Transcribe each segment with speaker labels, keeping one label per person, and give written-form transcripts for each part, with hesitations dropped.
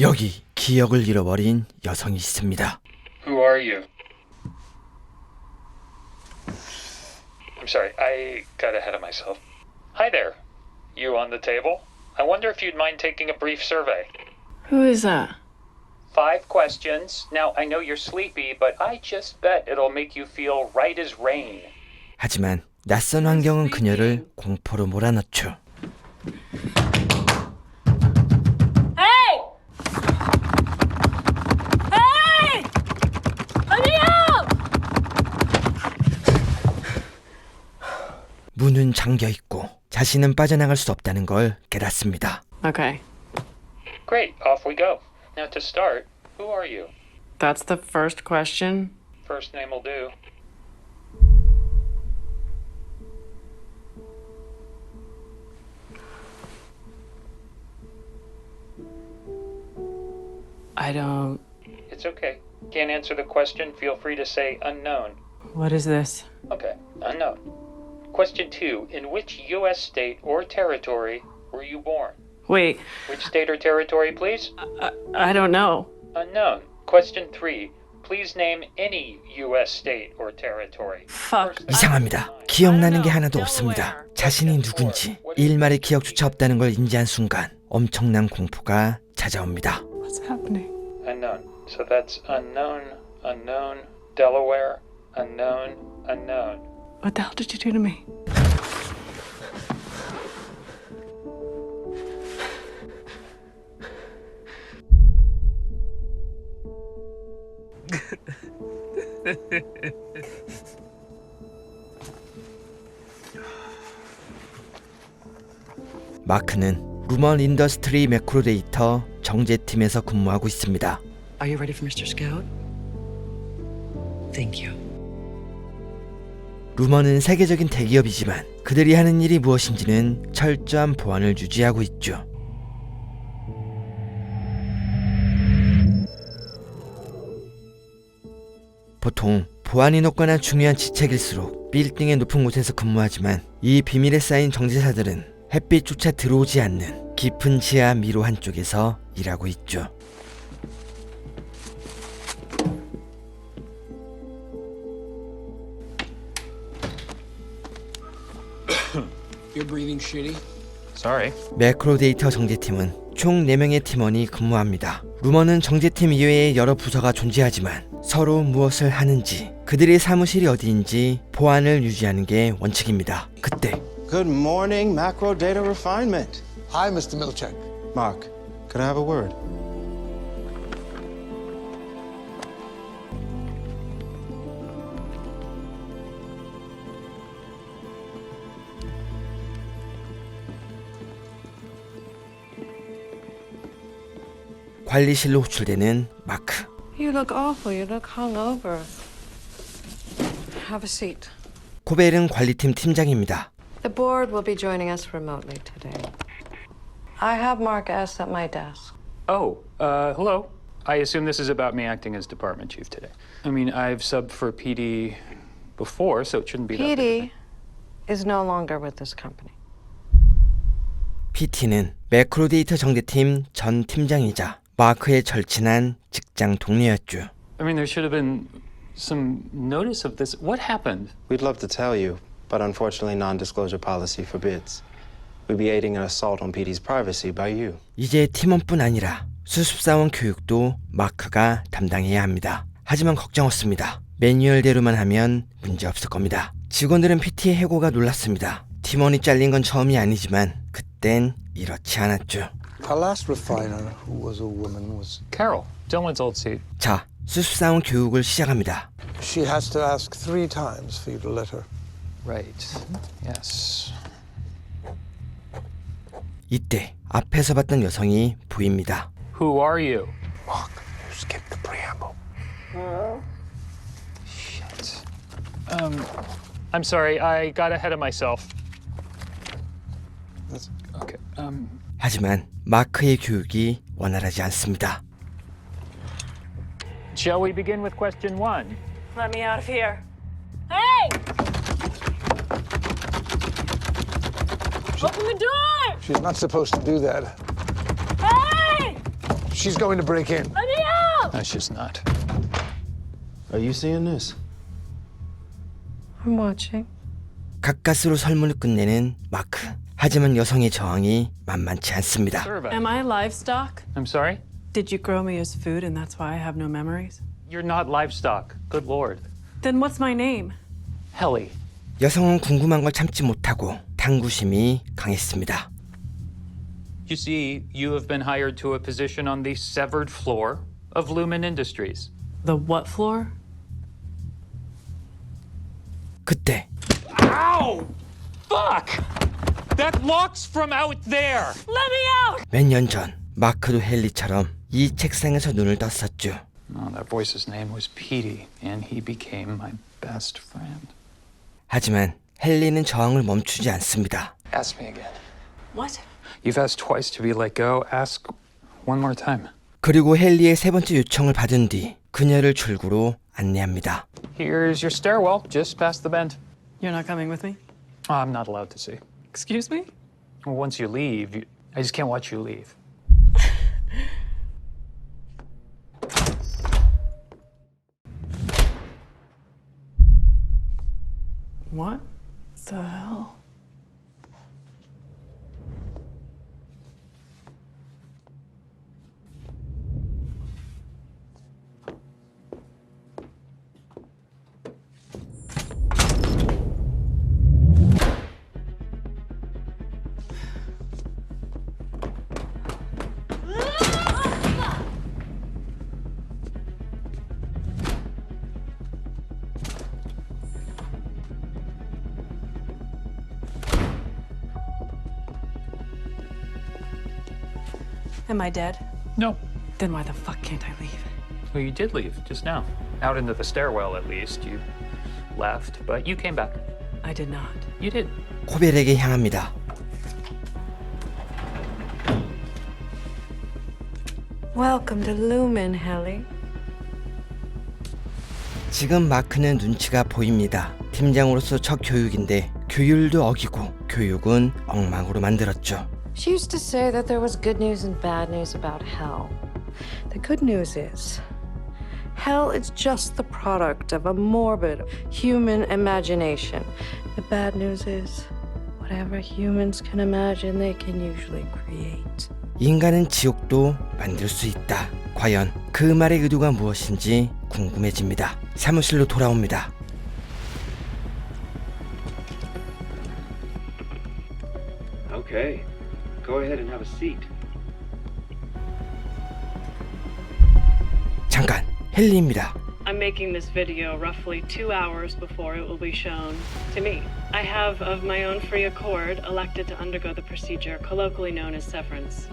Speaker 1: 여기 기억을 잃어버린 여성이 있습니다.
Speaker 2: Who are you? I'm sorry, I got ahead of myself. Hi there. You on the table? I wonder if you'd mind taking a brief survey.
Speaker 3: Who is that?
Speaker 2: 5 questions. Now, I know you're sleepy, but I just bet it'll make you feel right as rain.
Speaker 1: 하지만 낯선 환경은 그녀를 공포로 몰아넣죠.
Speaker 3: Hey! Hey! Let me out!
Speaker 1: 문은 잠겨 있고 자신은 빠져나갈 수 없다는 걸 깨닫습니다.
Speaker 3: Okay,
Speaker 2: Great, off we go. Now to start, who are you?
Speaker 3: that's the first question.
Speaker 2: First name will do.
Speaker 3: I don't...
Speaker 2: It's okay. Can't answer the question, feel free to say unknown.
Speaker 3: What is this?
Speaker 2: Okay, unknown. Question 2. In which U.S. state or territory were you born?
Speaker 3: Wait,
Speaker 2: Which state or territory, please?
Speaker 3: I don't know.
Speaker 2: Unknown. Question 3. Please name any U.S. state or territory.
Speaker 3: Fuck.
Speaker 1: 이상합니다. 기억나는 게 하나도 없습니다. 자신이 누군지 일말의 기억조차 없다는 걸 인지한 순간 엄청난 공포가 찾아옵니다.
Speaker 3: What's happening?
Speaker 2: Unknown. So that's unknown, unknown, Delaware, unknown, unknown.
Speaker 3: What the hell did you do to me?
Speaker 1: 마크는 루먼 인더스트리 매크로데이터 정제팀에서 근무하고 있습니다.
Speaker 4: Are you ready for Mr. Scout? Thank you.
Speaker 1: 루먼은 세계적인 대기업이지만 그들이 하는 일이 무엇인지는 철저한 보안을 유지하고 있죠. 보통 보안이 높거나 중요한 지책일수록 빌딩의 높은 곳에서 근무하지만 이 비밀에 쌓인 정제사들은 햇빛조차 들어오지 않는 깊은 지하 미로 한쪽에서 일하고 있죠.
Speaker 5: You're breathing shitty?
Speaker 2: Sorry.
Speaker 1: 매크로데이터 정제팀은 총 4명의 팀원이 근무합니다. 루머는 정제팀 이외에 여러 부서가 존재하지만 서로 무엇을 하는지 그들의 사무실이 어디인지 보안을 유지하는 게 원칙입니다. 그때
Speaker 6: Good morning, Macro Data Refinement.
Speaker 5: Hi, Mr. Milchek.
Speaker 6: Mark, could I have a word?
Speaker 1: 관리실로 호출되는 마크.
Speaker 7: You look awful. You look hungover. Have a seat.
Speaker 1: 코벨은 관리팀 팀장입니다.
Speaker 7: The board will be joining us remotely today. I have Mark S. at my desk.
Speaker 8: Oh, hello. I assume this is about me acting as department chief today. I mean, I've subbed for PD before, so it shouldn't be that big.
Speaker 7: PD is no longer with this company.
Speaker 1: PT는 매크로데이터 정제팀 전 팀장이자 마크의 절친한 직장 동료였죠.
Speaker 8: I mean, there should have been some notice of this. What happened?
Speaker 6: We'd love to tell you, but unfortunately non-disclosure policy forbids. We'd be aiding an assault on PD's privacy by you.
Speaker 1: 이제 팀원뿐 아니라 수습사원 교육도 마크가 담당해야 합니다. 하지만 걱정 없습니다. 매뉴얼대로만 하면 문제 없을 겁니다. 직원들은 PT의 해고가 놀랐습니다. 팀원이 잘린 건 처음이 아니지만 그땐 이렇지 않았죠.
Speaker 5: Our last refiner, who was a woman, was...
Speaker 8: Carol, Dylan's old seat.
Speaker 1: 자, 수습사원 교육을 시작합니다.
Speaker 5: She has to ask 3 times for you to let her.
Speaker 8: Right. Yes.
Speaker 1: 이때 앞에서 봤던 여성이 보입니다.
Speaker 8: Who are you?
Speaker 5: Mark, you skipped the preamble.
Speaker 8: Shit. I'm sorry. I got ahead of myself.
Speaker 5: That's...
Speaker 8: Okay.
Speaker 1: 하지만 마크의 교육이 원활하지 않습니다.
Speaker 8: Shall we begin with question 1?
Speaker 3: Let me out of here. Hey! Open the door!
Speaker 5: She's not supposed to do that.
Speaker 3: Hey!
Speaker 5: She's going to break in.
Speaker 3: Let me out!
Speaker 8: No, she's not.
Speaker 6: Are you seeing this?
Speaker 7: I'm watching.
Speaker 1: 가까스로 설문을 끝내는 마크. 하지만 여성의 저항이 만만치 않습니다.
Speaker 8: Servant.
Speaker 3: Am I livestock?
Speaker 8: I'm sorry?
Speaker 3: Did you grow me as food and that's why I have no memories?
Speaker 8: You're not livestock. Good lord.
Speaker 3: Then what's my name?
Speaker 8: Helly.
Speaker 1: 여성은 궁금한 걸 참지 못하고 탐구심이 강했습니다.
Speaker 8: You see, you have been hired to a position on the severed floor of Lumen Industries.
Speaker 3: The what floor?
Speaker 1: 그때
Speaker 8: Ow! Fuck! That lock's from out there!
Speaker 3: Let me out!
Speaker 1: 몇 년 전 마크도 헨리처럼 이 책상에서 눈을 떴었죠.
Speaker 8: Oh, that voice's name was Petey, and he became my best friend.
Speaker 1: 하지만 헨리는 저항을 멈추지 않습니다.
Speaker 8: Ask me again.
Speaker 3: What?
Speaker 8: You've asked twice to be let go. Ask one more time.
Speaker 1: 그리고 헨리의 세 번째 요청을 받은 뒤 그녀를 출구로 안내합니다.
Speaker 8: Here's your stairwell, just past the bend.
Speaker 3: You're not coming with me?
Speaker 8: Oh, I'm not allowed to see.
Speaker 3: Excuse me?
Speaker 8: Well, once you leave, I just can't watch you leave.
Speaker 3: What the hell? Am I dead?
Speaker 8: No.
Speaker 3: Then why the fuck can't I leave?
Speaker 8: Well, you did leave just now. Out into the stairwell, at least. You left, but you came back.
Speaker 3: I did not.
Speaker 8: You did.
Speaker 1: 코벨에게 향합니다.
Speaker 7: Welcome to Lumen, Helly.
Speaker 1: 지금 마크는 눈치가 보입니다. 팀장으로서 첫 교육인데 규율도 어기고 교육은 엉망으로 만들었죠.
Speaker 7: She used to say that there was good news and bad news about hell. The good news is, hell is just the product of a morbid human imagination. The bad news is, whatever humans can imagine, they can usually create.
Speaker 1: 인간은 지옥도 만들 수 있다. 과연 그 말의 의도가 무엇인지 궁금해집니다. 사무실로 돌아옵니다.
Speaker 4: Okay, go ahead and have a seat.
Speaker 1: 잠깐, 헨리입니다.
Speaker 3: I'm making this video roughly 2 hours before it will be shown to me. I have, of my own free accord, elected to undergo the procedure colloquially known as severance.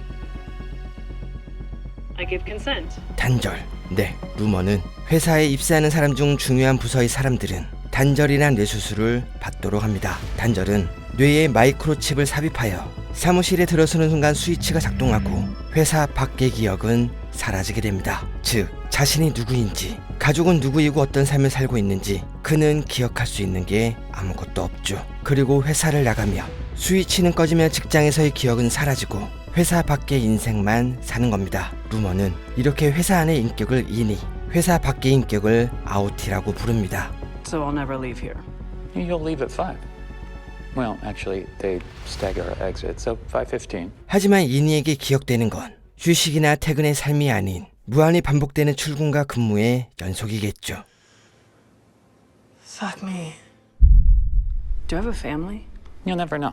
Speaker 3: I give consent.
Speaker 1: 단절. 네, 루머는 회사에 입사하는 사람 중 중요한 부서의 사람들은 단절이나 뇌수술을 받도록 합니다. 단절은 뇌에 마이크로칩을 삽입하여 사무실에 들어서는 순간 스위치가 작동하고 회사 밖의 기억은 사라지게 됩니다. 즉, 자신이 누구인지, 가족은 누구이고 어떤 삶을 살고 있는지 그는 기억할 수 있는 게 아무것도 없죠. 그리고 회사를 나가며 스위치는 꺼지며 직장에서의 기억은 사라지고 회사 밖의 인생만 사는 겁니다. 루머는 이렇게 회사 안의 인격을 인이, 회사 밖의 인격을 아우티라고 부릅니다.
Speaker 3: So I'll never leave here.
Speaker 8: You'll leave at 5. Well, actually, they stagger our exit, so 5:15.
Speaker 1: 하지만 이니에게 기억되는 건 휴식이나 퇴근의 삶이 아닌 무한히 반복되는 출근과 근무의 연속이겠죠.
Speaker 3: Fuck me. Do I have a family?
Speaker 8: You'll never know.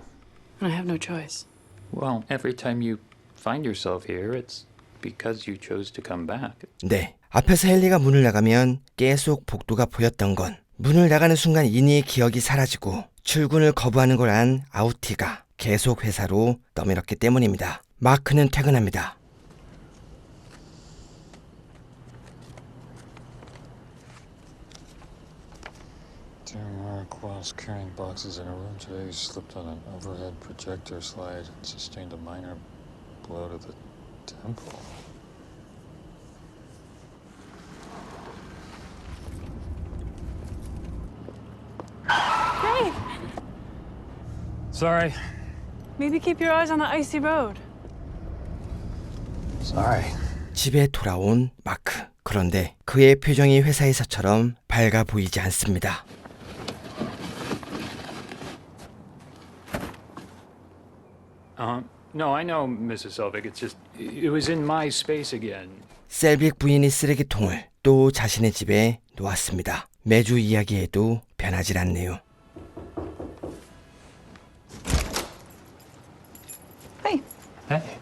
Speaker 3: And I have no choice.
Speaker 8: Well, every time you find yourself here, it's because you chose to come back.
Speaker 1: 네, 앞에서 헨리가 문을 나가면 계속 복도가 보였던 건 문을 나가는 순간 이니의 기억이 사라지고 출근을 거부하는 걸 안 아우티가 계속 회사로 떠밀었기 때문입니다. 마크는 퇴근합니다.
Speaker 9: Dear Mark, whilst carrying boxes in a room today, he slipped on an overhead projector slide and sustained a minor blow to the temple.
Speaker 3: Hey!
Speaker 8: Sorry.
Speaker 3: Maybe keep your eyes on the icy road.
Speaker 8: Sorry.
Speaker 1: 집에 돌아온 마크. 그런데 그의 표정이 회사에서처럼 밝아 보이지 않습니다.
Speaker 8: No, I know, Mrs. Selvig. It's just, it was in my space again.
Speaker 1: 셀빅 부인이 쓰레기통을 또 자신의 집에 놓았습니다. 매주 이야기해도 변하질 않네요.
Speaker 10: Hey.
Speaker 8: Hey.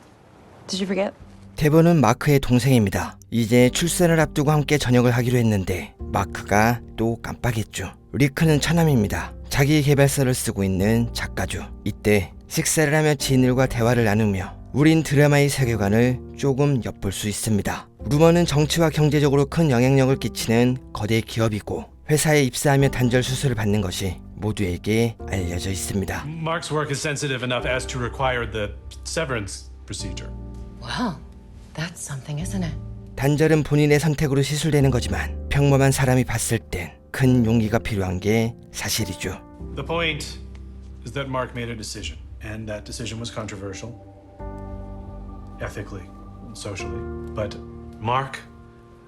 Speaker 10: Did you forget?
Speaker 1: 데본은 마크의 동생입니다. 이제 출산을 앞두고 함께 저녁을 하기로 했는데 마크가 또 깜빡했죠. 리크는 처남입니다. 자기 개발서를 쓰고 있는 작가죠. 이때 식사를 하며 지인들과 대화를 나누며 우린 드라마의 세계관을 조금 엿볼 수 있습니다. 루머는 정치와 경제적으로 큰 영향력을 끼치는 거대 기업이고 회사에 입사하며 단절 수술을 받는 것이 모두에게 알려져 있습니다.
Speaker 11: Mark's work is sensitive enough as to require the severance procedure.
Speaker 7: Well, that's something, isn't it?
Speaker 1: 단절은 본인의 선택으로 시술되는 거지만 평범한 사람이 봤을 땐 큰 용기가 필요한 게 사실이죠.
Speaker 11: The point is that Mark made a decision, and that decision was controversial, ethically, socially. But Mark,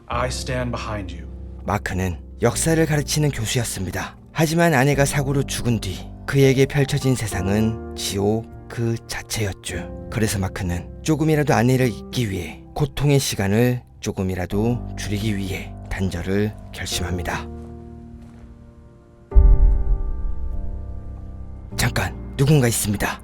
Speaker 11: I stand behind you.
Speaker 1: 마크는 역사를 가르치는 교수였습니다. 하지만 아내가 사고로 죽은 뒤 그에게 펼쳐진 세상은 지옥 그 자체였죠. 그래서 마크는 조금이라도 아내를 잊기 위해 고통의 시간을 조금이라도 줄이기 위해 단절을 결심합니다. 잠깐, 누군가 있습니다.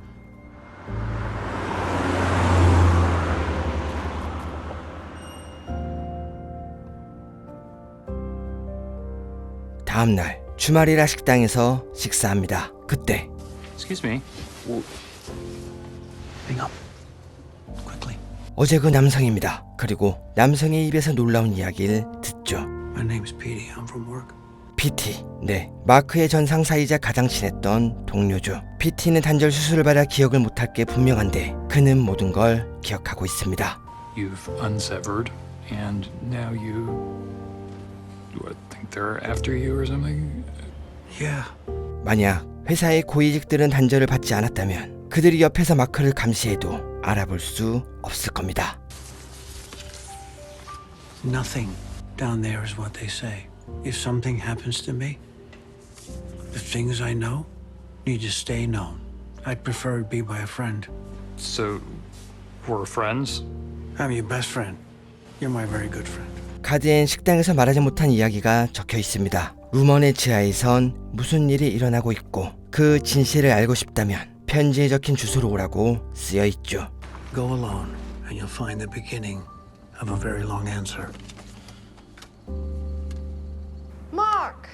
Speaker 1: 다음 날 주말이라 식당에서 식사합니다. 그때
Speaker 8: Excuse me.
Speaker 5: Hang up. Quickly.
Speaker 1: 어제 그 남성입니다. 그리고 남성의 입에서 놀라운 이야기를 듣죠.
Speaker 5: My name's Petey. I'm from work.
Speaker 1: PT, 네, 마크의 전 상사이자 가장 친했던 동료죠. PT는 단절 수술을 받아 기억을 못할 게 분명한데 그는 모든 걸 기억하고 있습니다.
Speaker 9: You've unsevered, and now you... Do I think they're after you or something?
Speaker 5: Yeah.
Speaker 1: 만약 회사의 고위직들은 단절을 받지 않았다면 그들이 옆에서 마크를 감시해도 알아볼 수 없을 겁니다.
Speaker 12: Nothing down there is what they say. If something happens to me, the things I know need to stay known. I'd prefer it be by a friend.
Speaker 9: So, we're friends?
Speaker 12: I'm your best friend. You're my very good friend.
Speaker 1: 카드엔 식당에서 말하지 못한 이야기가 적혀 있습니다. 루먼의 지하에선 무슨 일이 일어나고 있고 그 진실을 알고 싶다면 편지에 적힌 주소로 오라고 쓰여 있죠.
Speaker 12: Go alone, and you'll find the beginning of a very long answer.
Speaker 7: Mark,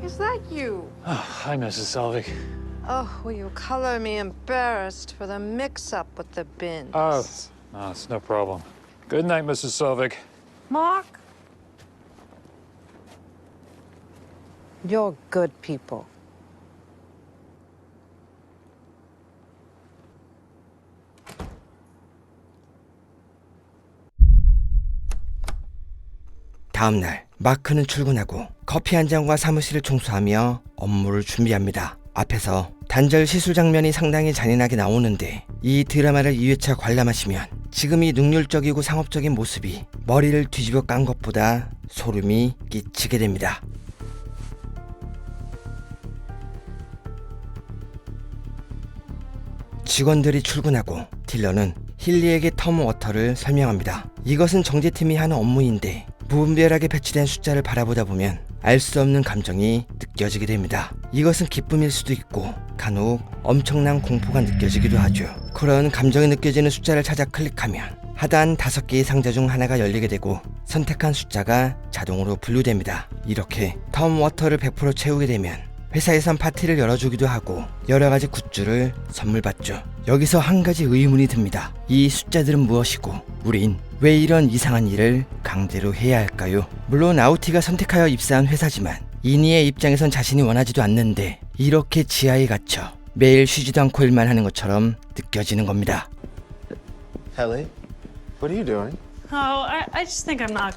Speaker 7: is that you?
Speaker 9: Oh, hi, Mrs. Selvig.
Speaker 7: Oh, will you color me embarrassed for the mix-up with the bins?
Speaker 9: Oh, no, it's no problem. Good night, Mrs. Selvig.
Speaker 7: Mark? You're good people.
Speaker 1: 다음 날 마크는 출근하고 커피 한 잔과 사무실을 청소하며 업무를 준비합니다. 앞에서 단절 시술 장면이 상당히 잔인하게 나오는데 이 드라마를 2회차 관람하시면 지금 이 능률적이고 상업적인 모습이 머리를 뒤집어 깐 것보다 소름이 끼치게 됩니다. 직원들이 출근하고 딜러는 힐리에게 텀 워터를 설명합니다. 이것은 정제팀이 하는 업무인데 무분별하게 배치된 숫자를 바라보다 보면 알 수 없는 감정이 느껴지게 됩니다. 이것은 기쁨일 수도 있고 간혹 엄청난 공포가 느껴지기도 하죠. 그런 감정이 느껴지는 숫자를 찾아 클릭하면 하단 5개의 상자 중 하나가 열리게 되고 선택한 숫자가 자동으로 분류됩니다. 이렇게 텀 워터를 100% 채우게 되면 회사에선 파티를 열어주기도 하고 여러가지 굿즈를 선물 받죠. 여기서 한 가지 의문이 듭니다. 이 숫자들은 무엇이고 우린 왜 이런 이상한 일을 강제로 해야 할까요? 물론 아우티가 선택하여 입사한 회사지만 이니의 입장에선 자신이 원하지도 않는데 이렇게 지하에 갇혀 매일 쉬지도 않고 일만 하는 것처럼 느껴지는 겁니다.
Speaker 6: Ellie, what are you doing?
Speaker 3: Oh, I just think I'm not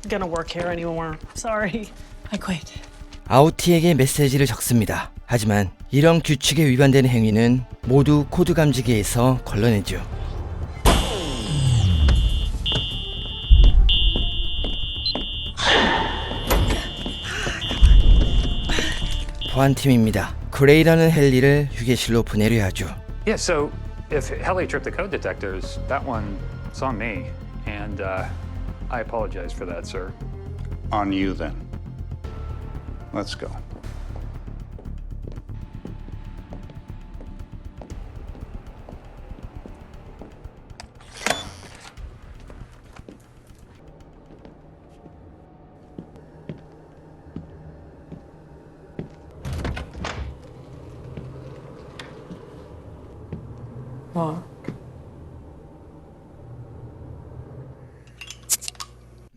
Speaker 3: gonna work here anymore. Sorry.
Speaker 10: I quit.
Speaker 1: 아우티에게 메시지를 적습니다. 하지만 이런 규칙에 위반되는 행위는 모두 코드 감지기에서 걸러내죠. 보안팀입니다. 그레이라는 헨리를 휴게실로 보내려 하죠.
Speaker 8: Yeah, so if Helly tripped the code detectors, that one is on me. And I apologize for that, sir.
Speaker 13: On you, then. Let's go.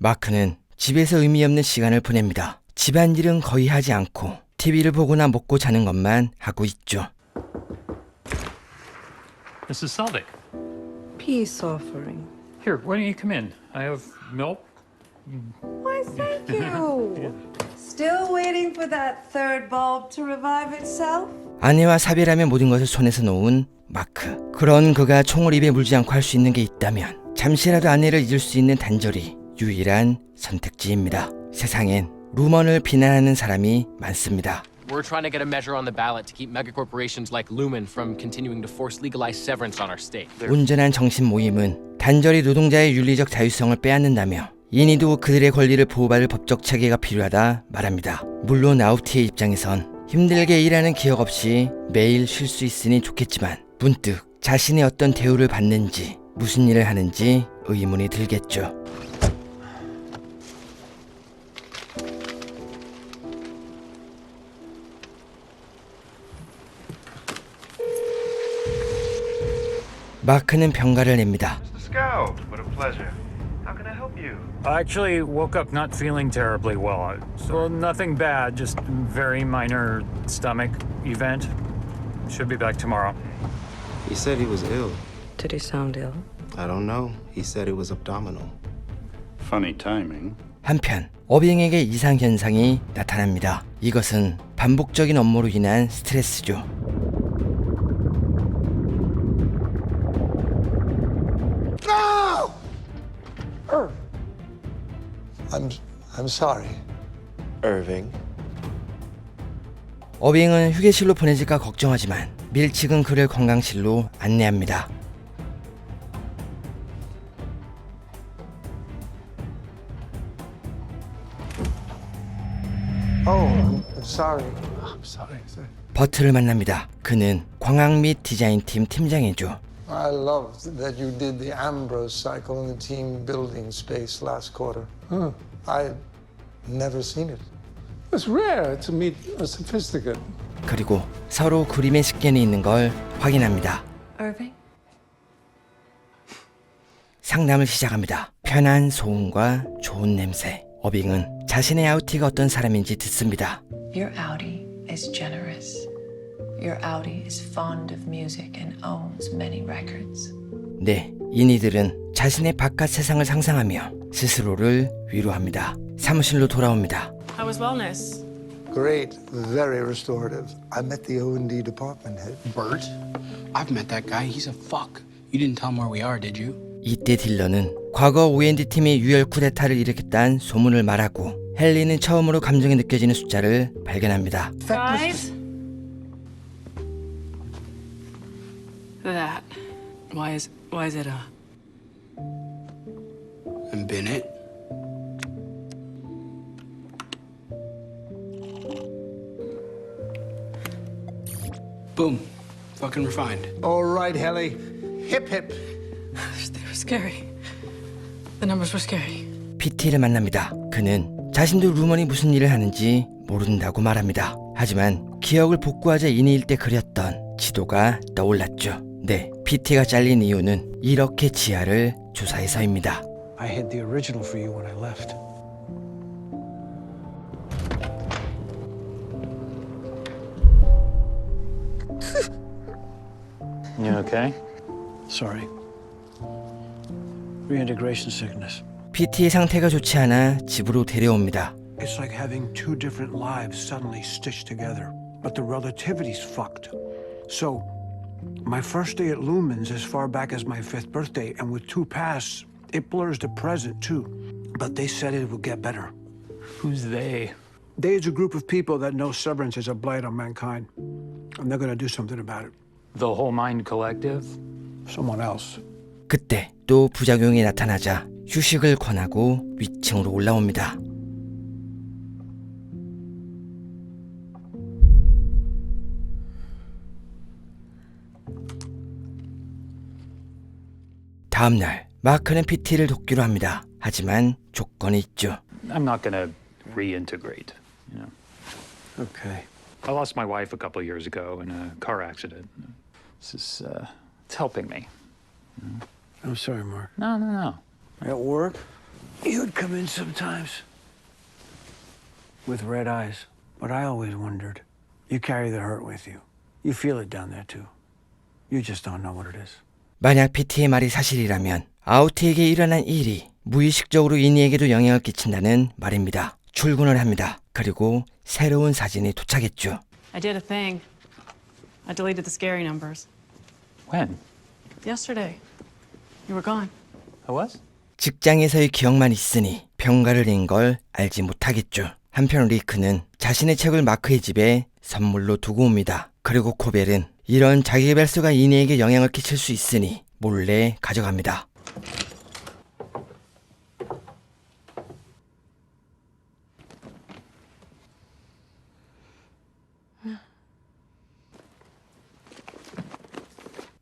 Speaker 1: 마크는 집에서 의미 없는 시간을 보냅니다. 집안일은 거의 하지 않고 TV를 보거나 먹고 자는 것만 하고 있죠.
Speaker 8: Mrs. Selvig.
Speaker 7: Peace offering.
Speaker 8: Here, why don't you come in? I have milk.
Speaker 7: Why, thank you. Still waiting for that third bulb to revive itself?
Speaker 1: 아내와 사별하며 모든 것을 손에서 놓은 마크. 그런 그가 총을 입에 물지 않고 할 수 있는 게 있다면 잠시라도 아내를 잊을 수 있는 단절이 유일한 선택지입니다. 세상엔 루먼을 비난하는 사람이 많습니다.
Speaker 14: We're trying to get a measure on the ballot to keep megacorporations like Lumen from continuing to force legalized severance on our state.
Speaker 1: 온전한 정신 모임은 단절이 노동자의 윤리적 자유성을 빼앗는다며 인이도 그들의 권리를 보호받을 법적 체계가 필요하다 말합니다. 물론 아우티의 입장에선 힘들게 일하는 기억 없이 매일 쉴 수 있으니 좋겠지만 문득 자신이 어떤 대우를 받는지 무슨 일을 하는지 의문이 들겠죠. 마크는 병가를 냅니다.
Speaker 15: Scout, what a pleasure. How can I help you?
Speaker 8: I actually woke up not feeling terribly well. So nothing bad, just very minor stomach event. Should be back tomorrow.
Speaker 6: He said he was ill.
Speaker 7: Did he sound ill?
Speaker 6: I don't know. He said it was abdominal.
Speaker 13: Funny timing.
Speaker 1: 한편 어빙에게 이상 현상이 나타납니다. 이것은 반복적인 업무로 인한 스트레스죠.
Speaker 16: No! I'm sorry.
Speaker 6: Irving.
Speaker 1: 어빙은 휴게실로 보내질까 걱정하지만 밀 측은 그를 건강실로 안내합니다.
Speaker 16: Oh, I'm sorry. I'm sorry, sir.
Speaker 1: 버트를 만납니다. 그는 광학 및 디자인팀 팀장이죠.
Speaker 16: I loved that you did the Ambrose cycle in the team building space last quarter. I'd never seen it.
Speaker 17: It's rare to meet a sophisticate.
Speaker 1: 그리고 서로 그림의 식견이 있는 걸 확인합니다.
Speaker 10: Irving?
Speaker 1: 상담을 시작합니다. 편한 소음과 좋은 냄새. 어빙은 자신의 아우티가 어떤 사람인지 듣습니다.
Speaker 10: Your Audi is generous. Your Audi is fond of music and owns many records.
Speaker 1: 네, 이니들은 자신의 바깥 세상을 상상하며 스스로를 위로합니다. 사무실로 돌아옵니다.
Speaker 3: How was wellness?
Speaker 16: Great, very restorative. I met the O&D department head.
Speaker 18: Bert? I've met that guy. He's a fuck. You didn't tell him where we are, did you?
Speaker 1: 이때 딜러는 과거 O&D 팀이 유혈 쿠데타를 일으켰다는 소문을 말하고 헨리는 처음으로 감정이 느껴지는 숫자를 발견합니다.
Speaker 3: 5?
Speaker 10: That. Why is it a...
Speaker 18: And Bennett? Boom. Fucking refined.
Speaker 16: All right, Helly. Hip hip.
Speaker 10: They were scary. The numbers were scary.
Speaker 1: PT를 만납니다. 그는 자신도 루먼이 무슨 일을 하는지 모른다고 말합니다. 하지만 기억을 복구하자 이니일 때 그렸던 지도가 떠올랐죠. 네, PT가 잘린 이유는 이렇게 지하를 조사해서입니다.
Speaker 12: I hid the original for you when I left.
Speaker 8: You okay?
Speaker 12: Sorry. Reintegration sickness.
Speaker 1: PT의 상태가 좋지 않아 집으로 데려옵니다.
Speaker 12: It's like having two different lives suddenly stitched together, but the relativity's fucked. So, my first day at Lumen's as far back as my 5th birthday, and with 2 pasts, it blurs the present too. But they said it would get better.
Speaker 8: Who's they?
Speaker 12: There's a group of people that know Severance is a blight on mankind, and they're going to do something about it.
Speaker 8: The Whole Mind Collective?
Speaker 12: Someone else.
Speaker 1: 그때 또 부작용이 나타나자 휴식을 권하고 위층으로 올라옵니다. 다음 날 마크는 PT를 돕기로 합니다. 하지만 조건이 있죠.
Speaker 8: I'm not gonna reintegrate, you know.
Speaker 12: Okay.
Speaker 8: I lost my wife a couple years ago in a car accident. This is, it's helping me.
Speaker 12: I'm sorry, Mark.
Speaker 8: No.
Speaker 12: At work, you'd come in sometimes with red eyes. But I always wondered, you carry the hurt with you. You feel it down there, too. You just don't know what it is.
Speaker 1: 만약 PT의 말이 사실이라면 아우티에게 일어난 일이 무의식적으로 이니에게도 영향을 끼친다는 말입니다. 출근을 합니다. 그리고 새로운 사진이 도착했죠.
Speaker 3: I did a thing. I deleted the scary numbers.
Speaker 8: When?
Speaker 3: Yesterday. You were gone.
Speaker 8: I was?
Speaker 1: 직장에서의 기억만 있으니 병가를 낸 걸 알지 못하겠죠. 한편 리크는 자신의 책을 마크의 집에 선물로 두고 옵니다. 그리고 코벨은 이런 자기개발서가 이니에게 영향을 끼칠 수 있으니 몰래 가져갑니다.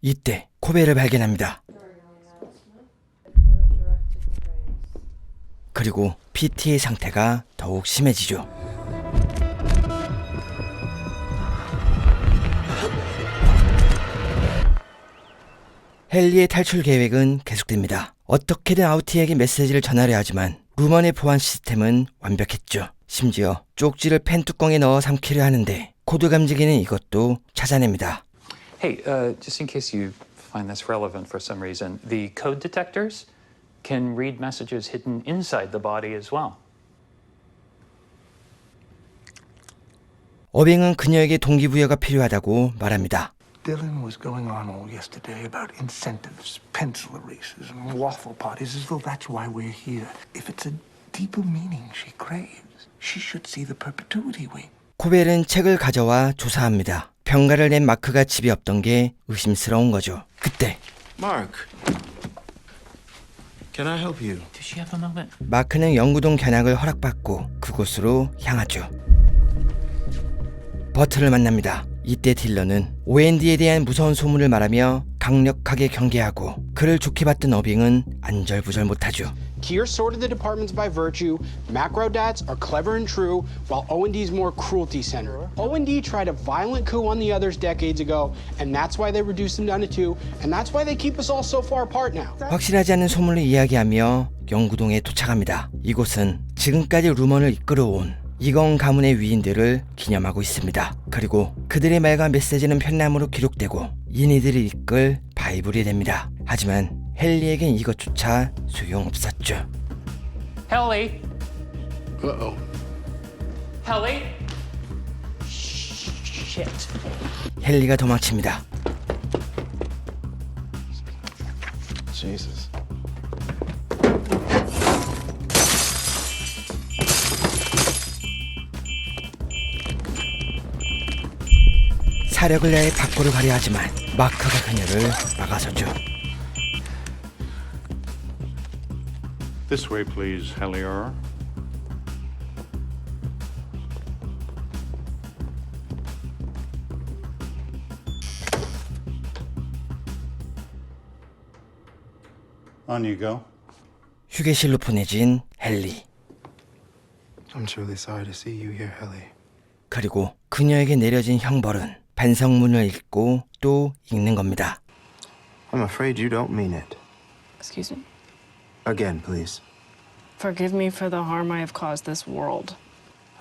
Speaker 1: 이때 코벨을 발견합니다. 그리고 PT의 상태가 더욱 심해지죠. 헨리의 탈출 계획은 계속됩니다. 어떻게든 아우티에게 메시지를 전하려 하지만 루먼의 보안 시스템은 완벽했죠. 심지어 쪽지를 펜 뚜껑에 넣어 삼키려 하는데 코드 감지기는 이것도 찾아냅니다.
Speaker 8: Hey, just in case you find this relevant for some reason, the code detectors can read messages hidden inside the body as well.
Speaker 1: 어빙은 그녀에게 동기부여가 필요하다고 말합니다.
Speaker 16: Dylan was going on all yesterday about incentives, pencil erasers, and waffle parties, as though that's why we're here. If it's a deeper meaning she craves, she should see the perpetuity wing.
Speaker 1: 코벨은 책을 가져와 조사합니다. 병가를 낸 마크가 집에 없던 게 의심스러운 거죠. 그때
Speaker 6: Mark, can I help you?
Speaker 14: Does she have a moment?
Speaker 1: 마크는 영구동 견학을 허락받고 그곳으로 향하죠. 버트를 만납니다. 이때 딜런은 OND에 대한 무서운 소문을 말하며 강력하게 경계하고 그를 좋게 봤던 어빙은 안절부절 못하죠.
Speaker 18: Kier sorted the departments by virtue, Macrodats are clever and true, while O&D's more cruelty-centered. O&D tried a violent coup on the others decades ago, and that's why they reduced them down to 2, and that's why they keep us all so far apart now.
Speaker 1: 확실하지 않은 소문을 이야기하며 영구동에 도착합니다. 이곳은 지금까지 루먼을 이끌어온 이건 가문의 위인들을 기념하고 있습니다. 그리고 그들의 말과 메시지는 편남으로 기록되고 이니들이 이끌 바이블이 됩니다. 하지만 헨리에겐 이것조차 소용없었죠.
Speaker 8: Helly!
Speaker 18: Uh-oh.
Speaker 8: Helly!
Speaker 18: Shit.
Speaker 1: 헨리가 도망칩니다.
Speaker 6: Jesus.
Speaker 1: 사력을 내해 밖으로 가려 하지만 마크가 그녀를 막아서죠.
Speaker 13: This way, please, Hellier. On you go.
Speaker 1: 휴게실로 보내진 헨리.
Speaker 6: I'm truly sorry to see you here, Helly.
Speaker 1: 그리고 그녀에게 내려진 형벌은 반성문을 읽고 또 읽는 겁니다.
Speaker 6: I'm afraid you don't mean it.
Speaker 3: Excuse me?
Speaker 6: Again, please.
Speaker 3: Forgive me for the harm I have caused this world.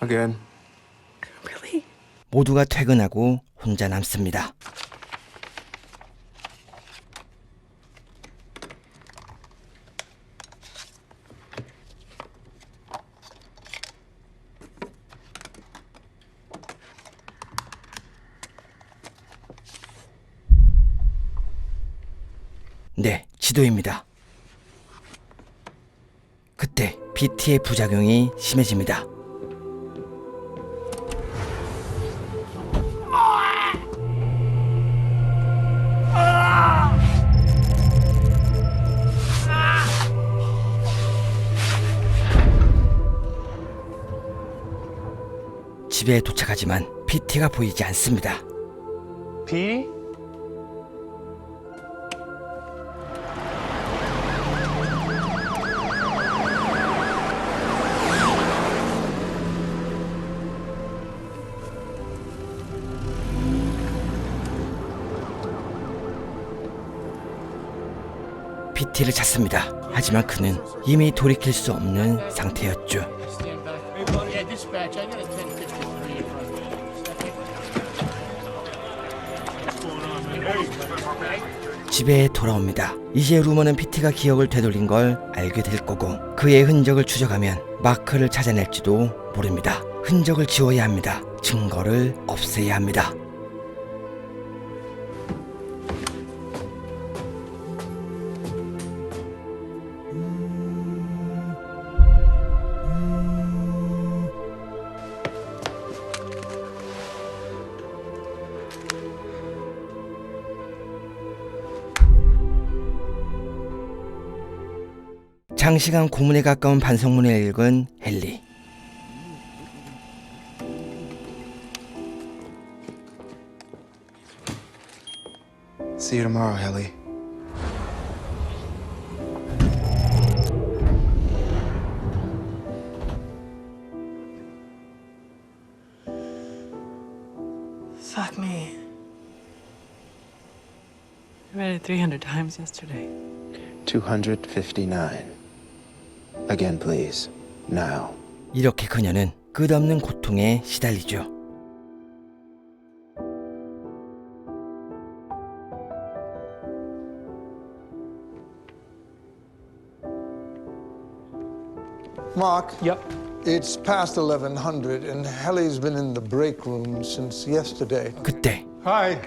Speaker 6: Again.
Speaker 3: Really?
Speaker 1: 모두가 퇴근하고 혼자 남습니다. 네, 지도입니다. 그때 BT의 부작용이 심해집니다. 집에 도착하지만 PT가 보이지 않습니다.
Speaker 18: Petey?
Speaker 1: PT를 찾습니다. 하지만 그는 이미 돌이킬 수 없는 상태였죠. 집에 돌아옵니다. 이제 루머는 PT가 기억을 되돌린 걸 알게 될 거고 그의 흔적을 추적하면 마크를 찾아낼지도 모릅니다. 흔적을 지워야 합니다. 증거를 없애야 합니다. 장시간 고문에 가까운 반성문을 읽은 헨리.
Speaker 6: See you tomorrow, Helly.
Speaker 3: Fuck me. I read it 300 times yesterday.
Speaker 6: 259. Again, please. Now.
Speaker 1: 이렇게 그녀는 끝없는 고통에 시달리죠.
Speaker 17: Mark? Yep. It's past 1100 and Helly's been in the break room since yesterday.
Speaker 1: 그때
Speaker 17: Hi.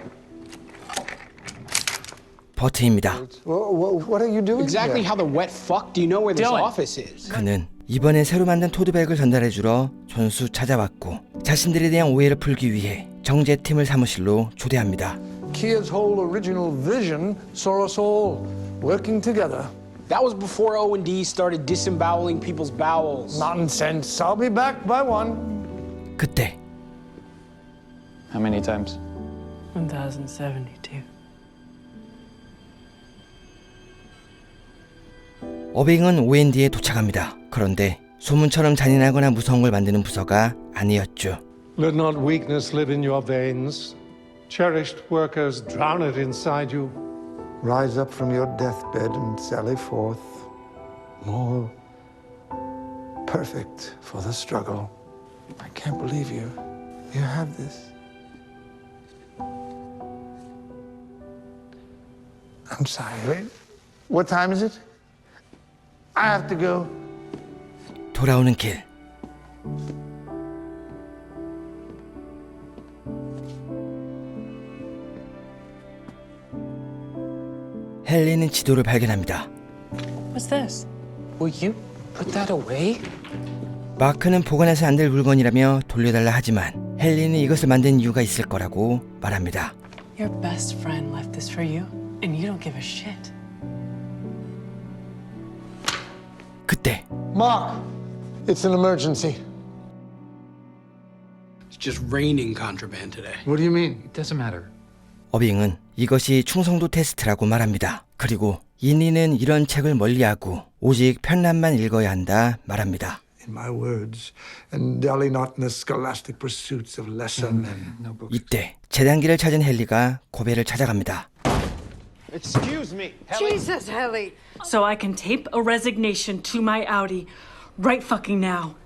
Speaker 1: 버트입니다.
Speaker 17: What are you doing
Speaker 18: Exactly
Speaker 17: here?
Speaker 18: how the wet fuck do you know where this
Speaker 8: Dylan.
Speaker 18: office is?
Speaker 1: 그는 이번에 새로 만든 토드백을 전달해주러 존수 찾아왔고 자신들에 대한 오해를 풀기 위해 정제팀을 사무실로 초대합니다.
Speaker 17: Kia's whole original vision saw us all working together.
Speaker 18: That was before O&D started disemboweling people's bowels.
Speaker 17: Nonsense. I'll be back by 1.
Speaker 1: 그때
Speaker 8: How many times?
Speaker 3: 1072.
Speaker 1: 어빙은 OND에 도착합니다. 그런데 소문처럼 잔인하거나 무서운 걸 만드는 부서가 아니었죠.
Speaker 17: Let not weakness live in your veins. Cherished workers, drown it inside you. Rise up from your deathbed and sally forth, more perfect for the struggle. I can't believe you. You have this. I'm sorry. Wait. What time is it? I have to go.
Speaker 1: 돌아오는 길. 헨리는 지도를 발견합니다.
Speaker 3: What's this?
Speaker 14: Will you put that away?
Speaker 1: 마크는 보관해서 안 될 물건이라며 돌려달라 하지만 헨리는 이것을 만든 이유가 있을 거라고 말합니다.
Speaker 3: Your best friend left this for you, and you don't give a shit.
Speaker 1: 그때
Speaker 17: Mark, it's an emergency.
Speaker 18: It's just raining contraband today.
Speaker 17: What do you mean?
Speaker 14: It doesn't matter.
Speaker 1: 어빙은 이것이 충성도 테스트라고 말합니다. 그리고 인리는 이런 책을 멀리하고 오직 편란만 읽어야 한다 말합니다.
Speaker 17: In my words, and dally not in the scholastic pursuits of lesser men.
Speaker 1: 이때 재단기를 찾은 헨리가 고베를 찾아갑니다.
Speaker 15: Excuse me, Helly.
Speaker 7: Jesus, Helly.
Speaker 3: So I can tape a resignation to my Audi right fucking now.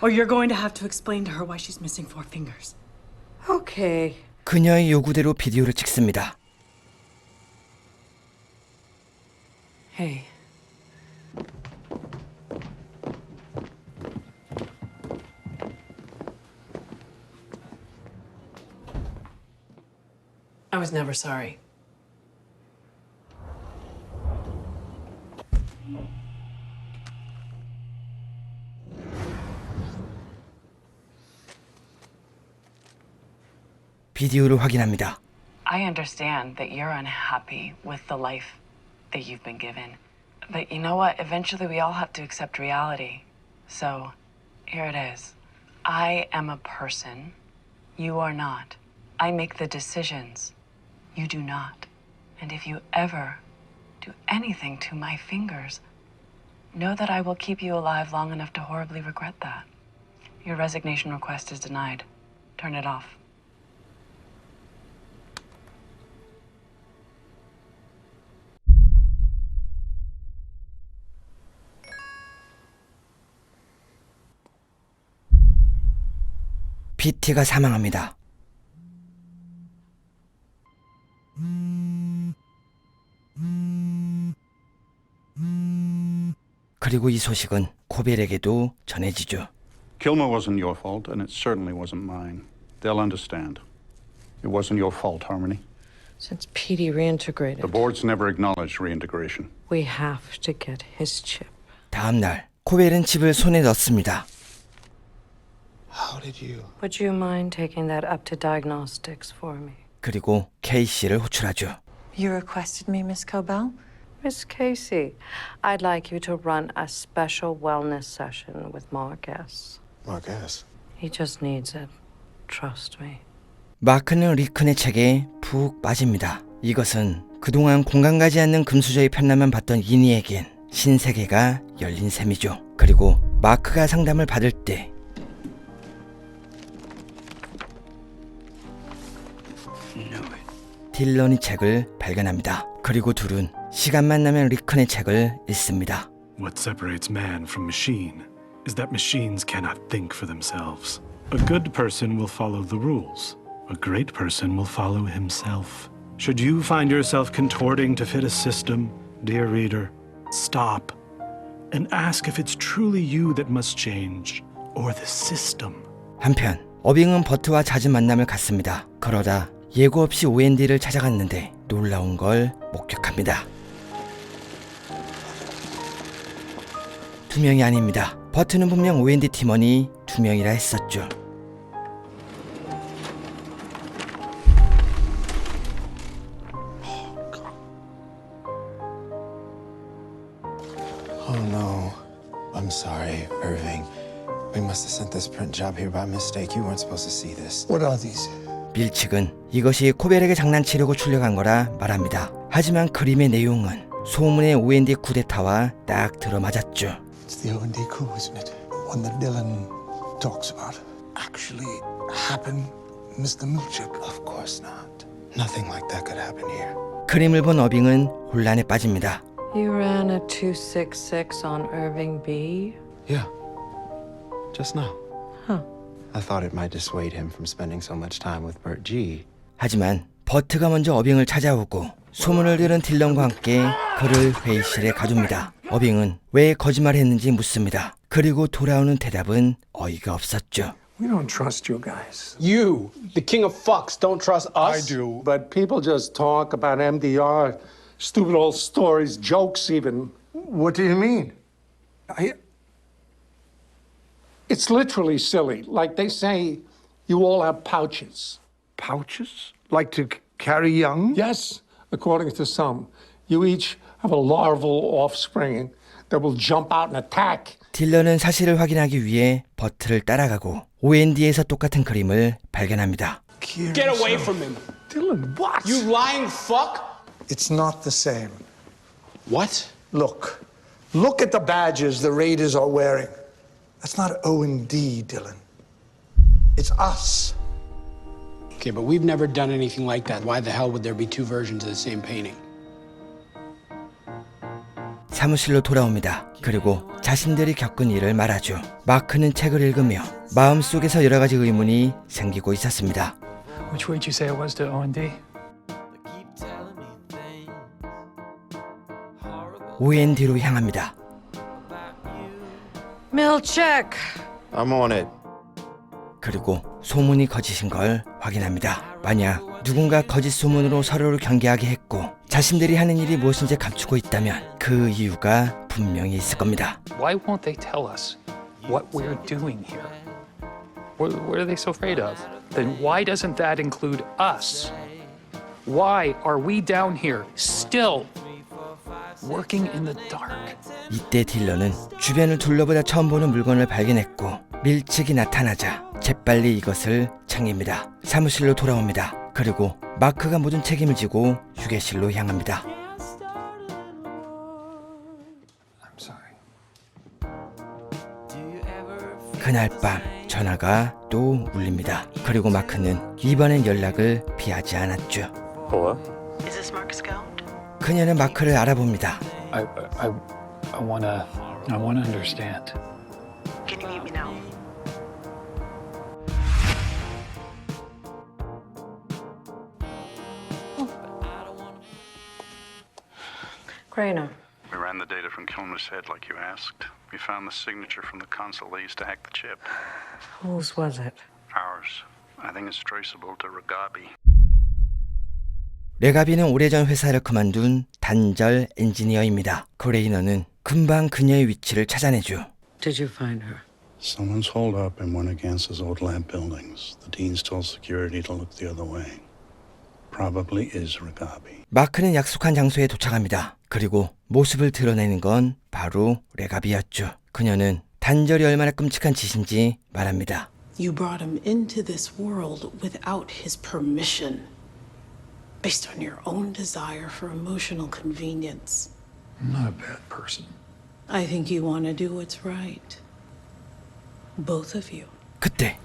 Speaker 3: Or you're going to have to explain to her why she's missing 4 fingers.
Speaker 7: Okay.
Speaker 1: 그녀의 요구대로 비디오를 찍습니다.
Speaker 3: Hey. I was never sorry.
Speaker 1: 비디오를 확인합니다.
Speaker 3: I understand that you're unhappy with the life that you've been given. But you know what? Eventually we all have to accept reality. So, here it is. I am a person. You are not. I make the decisions. You do not. And if you ever do anything to my fingers, know that I will keep you alive long enough to horribly regret that. Your resignation request is denied. Turn it off.
Speaker 1: PT가 사망합니다. 그리고 이 소식은 코벨에게도 전해지죠.
Speaker 13: Kilmer wasn't your fault, and it certainly wasn't mine. They'll understand. It wasn't your fault, Harmony.
Speaker 7: Since Petey reintegrated,
Speaker 13: The board's never acknowledged reintegration.
Speaker 7: we have to get his chip.
Speaker 1: 다음 날 코벨은 칩을 손에 넣습니다.
Speaker 16: How did you?
Speaker 7: Would you mind taking that up to diagnostics for me?
Speaker 1: 그리고 케이씨를 호출하죠.
Speaker 10: You requested me, Miss Cobell?
Speaker 7: Miss Casey, I'd like you to run a special wellness session with Mark S.
Speaker 16: Mark S.
Speaker 7: He just needs it. Trust me.
Speaker 1: 마크는 리큰의 책에 푹 빠집니다. 이것은 그동안 공감 가지 않는 금수저의 편남만 봤던 이니에겐 신세계가 열린 셈이죠. 그리고 마크가 상담을 받을 때 딜런이 책을 발견합니다. 그리고 둘은 시간만 나면 리큰의 책을 읽습니다.
Speaker 11: What separates man from machine is that machines cannot think for themselves. A good person will follow the rules. A great person will follow himself. Should you find yourself contorting to fit a system, dear reader, stop and ask if it's truly you that must change or the system.
Speaker 1: 한편 어빙은 버트와 자주 만남을 갖습니다. 그러다 예고 없이 OND를 찾아갔는데 놀라운 걸 목격합니다. 두 명이 아닙니다. 버트는 분명 OND 팀원이 두 명이라 했었죠.
Speaker 6: Oh no. I'm sorry, Irving. We must have sent this print job here by mistake. You weren't supposed to see this.
Speaker 16: What are these?
Speaker 1: 빌 측은 이것이 코벨에게 장난치려고 출력한 거라 말합니다. 하지만 그림의 내용은 소문의 OND 쿠데타와 딱 들어맞았죠.
Speaker 16: It's the O&D coup, isn't it? One that Dylan talks about. Actually happened, Mr. Milchik.
Speaker 6: Of course not. Nothing like that could happen here.
Speaker 1: 그림을 본 어빙은 혼란에 빠집니다.
Speaker 7: You ran a 266 on Irving B?
Speaker 6: Yeah. Just now.
Speaker 7: Huh.
Speaker 6: I thought it might dissuade him from spending so much time with Bert G.
Speaker 1: 하지만 버트가 먼저 어빙을 찾아오고 소문을 들은 딜런과 함께 그를 회의실에 가둡니다. 어빙은 왜 거짓말했는지 묻습니다. 그리고 돌아오는 대답은 어이가 없었죠.
Speaker 17: We don't trust you guys.
Speaker 18: You, the king of fucks, don't trust us?
Speaker 17: I do. But people just talk about MDR, stupid old stories, jokes even. What do you mean? It's literally silly. Like they say, you all have pouches. Pouches? Like to carry young? Yes, according to some. You each have a larval offspring that will jump out and attack.
Speaker 1: 딜런은 사실을 확인하기 위해 버트를 따라가고 OND에서 똑같은 그림을 발견합니다.
Speaker 18: Get away from him.
Speaker 17: Dylan, what?
Speaker 18: You lying fuck?
Speaker 16: It's not the same.
Speaker 18: What?
Speaker 16: Look at the badges the Raiders are wearing. That's not O&D, Dylan. It's us.
Speaker 18: Okay, but we've never done anything like that. Why the hell would there be two versions of the same painting?
Speaker 1: 사무실로 돌아옵니다. 그리고 자신들이 겪은 일을 말하죠. 마크는 책을 읽으며 마음속에서 여러 가지 의문이 생기고 있었습니다.
Speaker 8: Which way did you say it was to O&D?
Speaker 1: OND로 향합니다.
Speaker 7: Milchek!
Speaker 6: I'm on it.
Speaker 1: 그리고 소문이 거짓인 걸 확인합니다. 만약 누군가 거짓 소문으로 서로를 경계하게 했고 자신들이 하는 일이 무엇인지 감추고 있다면 그 이유가 분명히 있을 겁니다.
Speaker 8: Why won't they tell us what we're doing here? What are they so afraid of? Then why doesn't that include us? Why are we down here still working in the dark?
Speaker 1: 이때 딜런은 주변을 둘러보다 처음 보는 물건을 발견했고 밀측이 나타나자 재빨리 이것을 챙깁니다. 사무실로 돌아옵니다. 그리고 마크가 모든 책임을 지고 휴게실로 향합니다. 그날 밤 전화가 또 울립니다. 그리고 마크는 이번엔 연락을 피하지 않았죠. 그녀는 마크를 알아봅니다.
Speaker 8: I wanna understand.
Speaker 3: Can you meet me now?
Speaker 7: Crainer.
Speaker 13: We ran the data from Kilmer's head like you asked. We found the signature from the console they used to hack the chip.
Speaker 7: Whose was it?
Speaker 13: Ours. I think it's traceable to Ragabi.
Speaker 1: 레가비는 오래전 회사를 그만둔 단절 엔지니어입니다. 크레이너는 금방 그녀의 위치를 찾아내죠.
Speaker 7: Did you find her?
Speaker 13: Someone's holed up in one of Gance's old lab buildings. The dean's told security to look the other way. Probably is Ragabi.
Speaker 1: 마크는 약속한 장소에 도착합니다. 그리고 모습을 드러내는 건 바로 레가비였죠. 그녀는 단절이 얼마나 끔찍한 짓인지 말합니다.
Speaker 19: You brought him into this world without his permission, based on your own desire for emotional convenience.
Speaker 17: I'm not a bad person.
Speaker 19: I think you want to do what's right. Both of you.
Speaker 1: 그때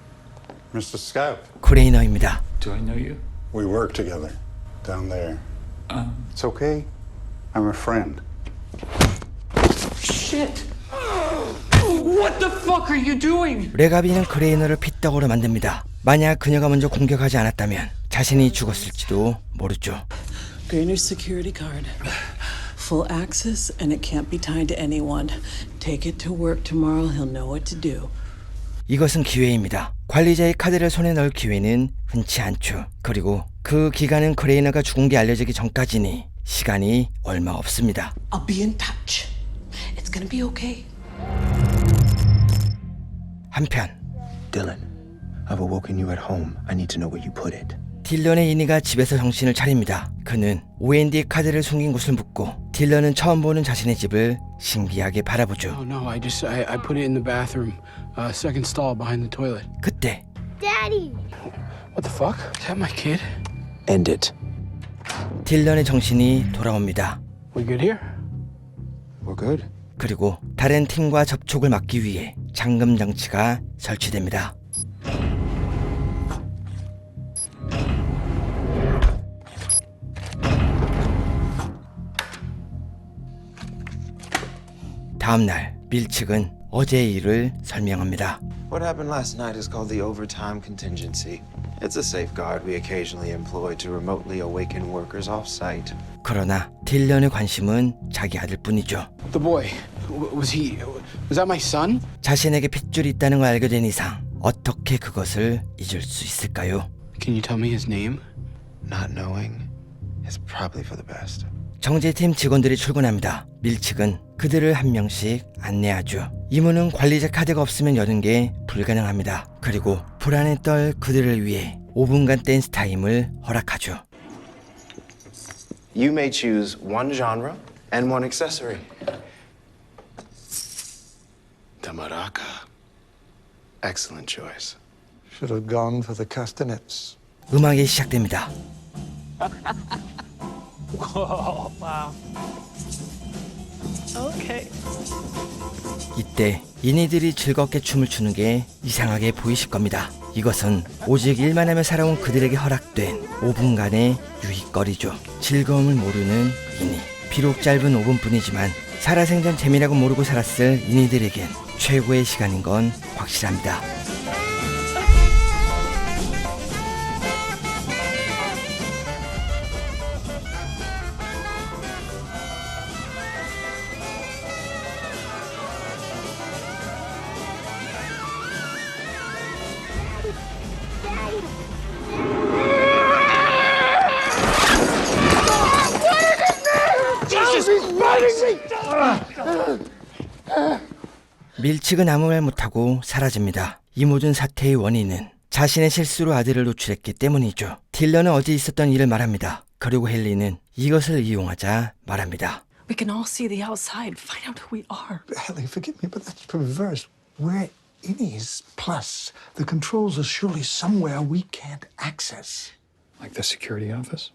Speaker 13: Mr. Scout.
Speaker 1: 크레이너입니다.
Speaker 8: Do I know you?
Speaker 13: We work together. Down there. It's okay. I'm a friend.
Speaker 17: Shit! What the fuck are you doing?
Speaker 1: 레가비는 크레이너를 핏떡으로 만듭니다. 만약 그녀가 먼저 공격하지 않았다면 자신이 죽었을지도 모르죠.
Speaker 19: Grainer's security card. Full access and it can't be tied to anyone. Take it to work tomorrow. He'll know what to do.
Speaker 1: 이것은 기회입니다. 관리자의 카드를 손에 넣을 기회는 흔치 않죠. 그리고 그 기간은 크레이너가 죽은 게 알려지기 전까지니 시간이 얼마 없습니다.
Speaker 19: I'll be in touch. It's gonna be okay.
Speaker 1: 한편
Speaker 6: Dylan, I've awoken you at home. I need to know where you put it.
Speaker 1: 딜런의 인이가 집에서 정신을 차립니다. 그는 OND의 카드를 숨긴 곳을 묻고 딜런은 처음 보는 자신의 집을 신기하게 바라보죠.
Speaker 18: Oh no, I put it in the bathroom, second stall behind the toilet.
Speaker 1: 그때
Speaker 20: Daddy!
Speaker 18: What the fuck? Is that my kid?
Speaker 6: End it.
Speaker 1: 딜런의 정신이 돌아옵니다.
Speaker 18: We good here?
Speaker 6: We're good.
Speaker 1: 그리고 다른 팀과 접촉을 막기 위해 잠금 장치가 설치됩니다. 다음 날 빌 측은 어제의 일을 설명합니다.
Speaker 6: What happened last night is called the overtime contingency. It's a safeguard we occasionally employ to remotely awaken workers off-site.
Speaker 1: 그러나 딜런의 관심은 자기 아들뿐이죠.
Speaker 18: The boy, was that my son?
Speaker 1: 자신에게 핏줄이 있다는 걸 알게 된 이상 어떻게 그것을 잊을 수 있을까요?
Speaker 18: Can you tell me his name?
Speaker 6: Not knowing is probably for the best.
Speaker 1: 정제팀 직원들이 출근합니다. 밀 측은 그들을 한 명씩 안내하죠. 이 문은 관리자 카드가 없으면 여는 게 불가능합니다. 그리고 불안에 떨 그들을 위해 5분간 댄스 타임을 허락하죠.
Speaker 6: You may choose one genre and one accessory. The maraca. Excellent choice.
Speaker 16: Should have gone for the castanets.
Speaker 1: 음악이 시작됩니다.
Speaker 3: Whoa, wow. Okay.
Speaker 1: 이때 이니들이 즐겁게 춤을 추는 게 이상하게 보이실 겁니다. 이것은 오직 일만 하며 살아온 그들에게 허락된 5분간의 유익거리죠. 즐거움을 모르는 이니. 비록 짧은 5분뿐이지만 살아생전 재미라고 모르고 살았을 이니들에겐 최고의 시간인 건 확실합니다. 밀 측은 아무 말 못하고 사라집니다. 이 모든 사태의 원인은 자신의 실수로 아들을 노출했기 때문이죠. 딜런은 어제 있었던 일을 말합니다. 그리고 헨리는 이것을 이용하자 말합니다.
Speaker 19: We can all see the outside. Find out who we are.
Speaker 16: Ellie, forgive me, but that's perverse. We're Innies, plus the controls are surely somewhere we can't access.
Speaker 8: Like the security office?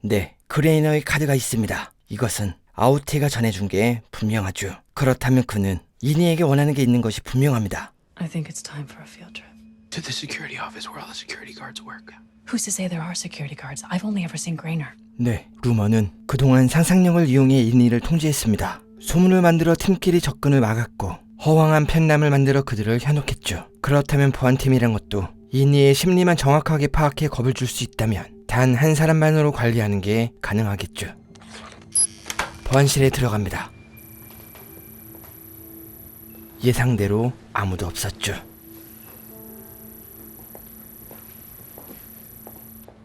Speaker 1: 네, 그레이너의 카드가 있습니다. 이것은 아우티가 전해준 게 분명하죠. 그렇다면 그는 이니에게 원하는 게 있는 것이 분명합니다.
Speaker 3: I think it's time for a field trip.
Speaker 18: To the security office where all the security guards work.
Speaker 3: Who's to say there are security guards? I've only ever seen Grainer.
Speaker 1: 네, 루머는 그동안 상상력을 이용해 이니를 통제했습니다. 소문을 만들어 팀끼리 접근을 막았고 허황한 편남을 만들어 그들을 현혹했죠. 그렇다면 보안팀이란 것도 이니의 심리만 정확하게 파악해 겁을 줄 수 있다면 단 한 사람만으로 관리하는 게 가능하겠죠. 보안실에 들어갑니다. 예상대로 아무도 없었죠.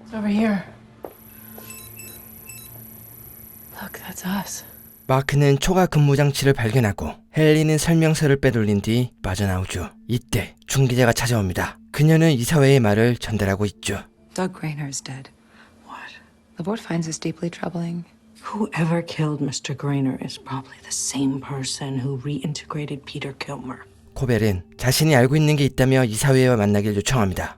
Speaker 3: It's over here. Look, that's us.
Speaker 1: 마크는 초과 근무 장치를 발견하고 헨리는 설명서를 빼돌린 뒤 빠져나오죠. 이때 중기자가 찾아옵니다. 그녀는 이사회의 말을 전달하고 있죠.
Speaker 20: Doug Grainer is dead. What? The board finds this deeply troubling.
Speaker 7: Whoever killed Mr. Grainer is probably the same person who reintegrated Peter Kilmer.
Speaker 1: 코벨은 자신이 알고 있는 게 있다며 이사회와 만나길 요청합니다.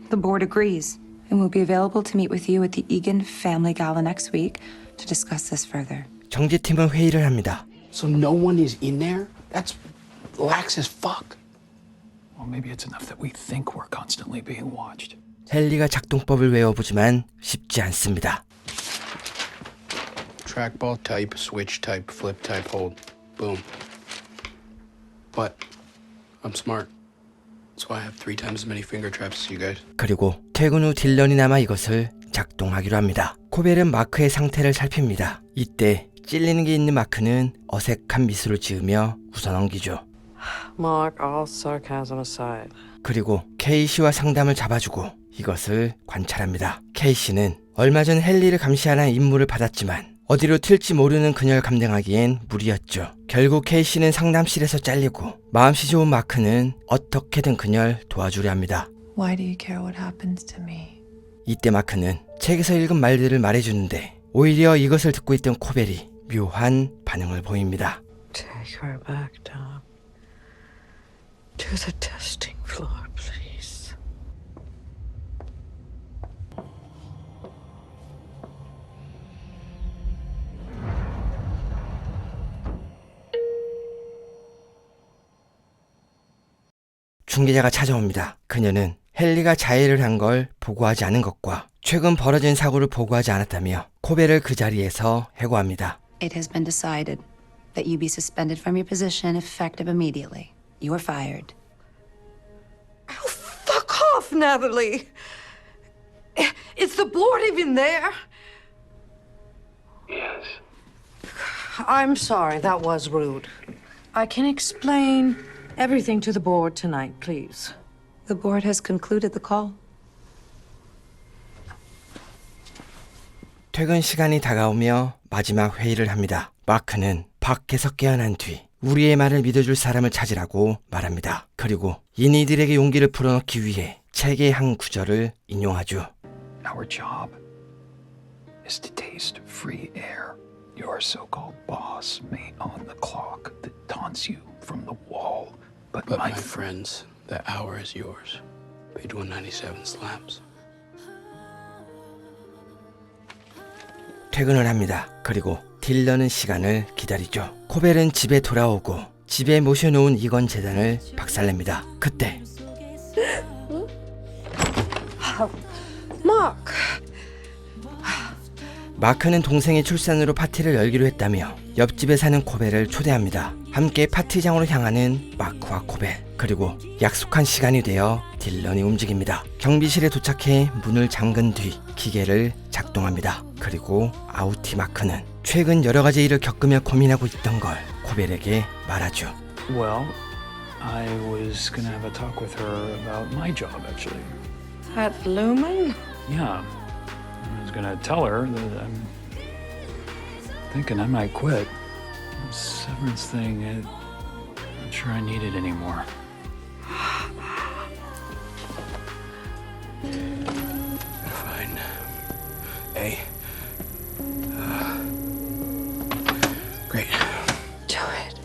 Speaker 20: The board agrees and will be available to meet with you at the Egan Family Gala next week to discuss this further.
Speaker 1: 정제팀은 회의를 합니다.
Speaker 18: So no one is in there? That's lax as fuck.
Speaker 8: Well, maybe it's enough that we think we're constantly being watched.
Speaker 1: 헨리가 작동법을 외워보지만 쉽지 않습니다.
Speaker 18: Trackball type, switch type, flip type, hold. Boom. But I'm smart. That's why I have 3 times as many finger traps as you guys.
Speaker 1: 그리고 퇴근 후 딜런이 남아 이것을 작동하기로 합니다. 코벨은 마크의 상태를 살핍니다. 이때 찔리는 게 있는 마크는 어색한 미소를 지으며 웃어넘기죠.
Speaker 7: Mark, all sarcasm aside.
Speaker 1: 그리고 케이시와 상담을 잡아주고 이것을 관찰합니다. 케이시는 얼마 전 헨리를 감시하는 임무를 받았지만 어디로 튈지 모르는 그녀를 감당하기엔 무리였죠. 결국 케이시는 상담실에서 잘리고 마음씨 좋은 마크는 어떻게든 그녀를 도와주려 합니다.
Speaker 10: Why do you care what happens to me?
Speaker 1: 이때 마크는 책에서 읽은 말들을 말해주는데 오히려 이것을 듣고 있던 코벨이 묘한 반응을 보입니다.
Speaker 7: Take her back down to the testing floor, please.
Speaker 1: 중개자가 찾아옵니다. 그녀는 헨리가 자해를 한 걸 보고하지 않은 것과 최근 벌어진 사고를 보고하지 않았다며 코벨을 그 자리에서 해고합니다.
Speaker 20: It has been decided that you be suspended from your position effective immediately. You are fired.
Speaker 7: Fuck off, Natalie! Is the board even there?
Speaker 16: Yes.
Speaker 7: I'm sorry, that was rude. I can explain everything to the board tonight, please.
Speaker 20: The board has concluded the call.
Speaker 1: 퇴근 시간이 다가오며 마지막 회의를 합니다. 마크는 밖에서 깨어난 뒤 우리의 말을 믿어줄 사람을 찾으라고 말합니다. 그리고 이니들에게 용기를 불어넣기 위해 책의 한 구절을 인용하죠.
Speaker 8: Our job is to taste free air. Your so-called boss may own the clock that taunts you from the wall, but
Speaker 18: my friends, the hour is yours. Page 197 slaps.
Speaker 1: 퇴근을 합니다. 그리고 딜런은 시간을 기다리죠. 코벨은 집에 돌아오고 집에 모셔놓은 이건 재단을 박살냅니다. 그때
Speaker 7: Mark!
Speaker 1: 마크는 동생의 출산으로 파티를 열기로 했다며 옆집에 사는 코벨을 초대합니다. 함께 파티장으로 향하는 마크와 코벨, 그리고 약속한 시간이 되어 딜런이 움직입니다. 경비실에 도착해 문을 잠근 뒤 기계를 작동합니다. 그리고 아우티 마크는 최근 여러 가지 일을 겪으며 고민하고 있던 걸 코벨에게 말하죠.
Speaker 8: Well, I was gonna have a talk with her about my job, actually.
Speaker 7: At Lumen?
Speaker 8: Yeah. I was gonna tell her that I'm thinking I might quit. The severance thing, I'm not sure I need it anymore.
Speaker 18: Fine. Hey. Great.
Speaker 7: Do it.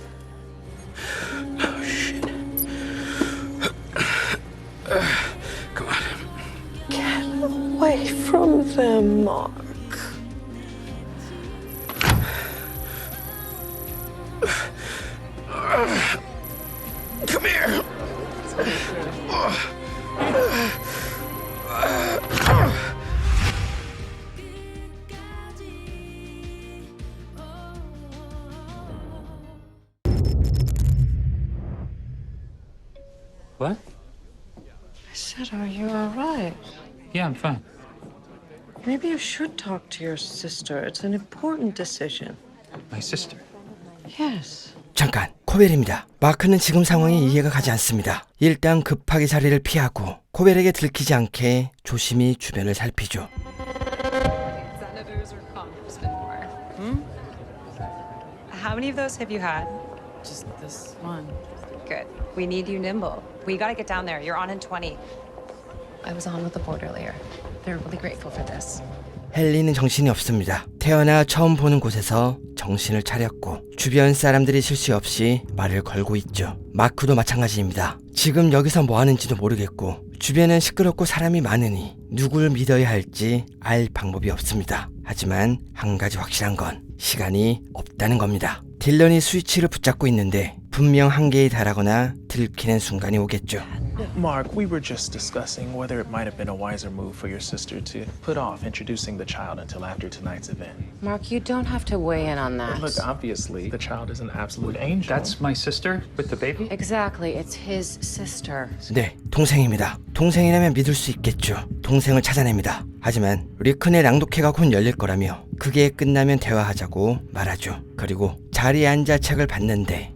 Speaker 1: Come here.
Speaker 8: What?
Speaker 7: I said, are you all right?
Speaker 8: Yeah, I'm fine.
Speaker 7: Maybe you should talk to your sister. It's an important decision.
Speaker 8: My sister.
Speaker 7: Yes.
Speaker 1: 잠깐, 코벨입니다. 마크는 지금 상황이 이해가 가지 않습니다. 일단 급하게 자리를 피하고 코벨에게 들키지 않게 조심히 주변을 살피죠.
Speaker 20: Senators or congressmen more. How many of those have you had?
Speaker 3: Just this one.
Speaker 20: Good. We need you nimble. We gotta get down there. You're on in 20.
Speaker 10: I was on with the board earlier. They're really grateful for this.
Speaker 1: 헨리는 정신이 없습니다. 태어나 처음 보는 곳에서 정신을 차렸고 주변 사람들이 실수 없이 말을 걸고 있죠. 마크도 마찬가지입니다. 지금 여기서 뭐 하는지도 모르겠고 주변은 시끄럽고 사람이 많으니 누굴 믿어야 할지 알 방법이 없습니다. 하지만 한 가지 확실한 건 시간이 없다는 겁니다. 딜런이 스위치를 붙잡고 있는데 분명 한계에 달하거나 들키는 순간이 오겠죠.
Speaker 21: Mark, we were just discussing whether it might have been a wiser move for your sister to put off introducing the child until after tonight's event.
Speaker 3: Mark, you don't have to weigh in on that.
Speaker 21: Look, obviously, the child is an absolute angel.
Speaker 8: That's my sister with the baby?
Speaker 3: Exactly. It's his sister.
Speaker 1: 네, 동생입니다. 동생이라면 믿을 수 있겠죠. 동생을 찾아냅니다. 하지만 리큰의 낭독회가 곧 열릴 거라며 그게 끝나면 대화하자고 말하죠. 그리고 자리에 앉아 책을 봤는데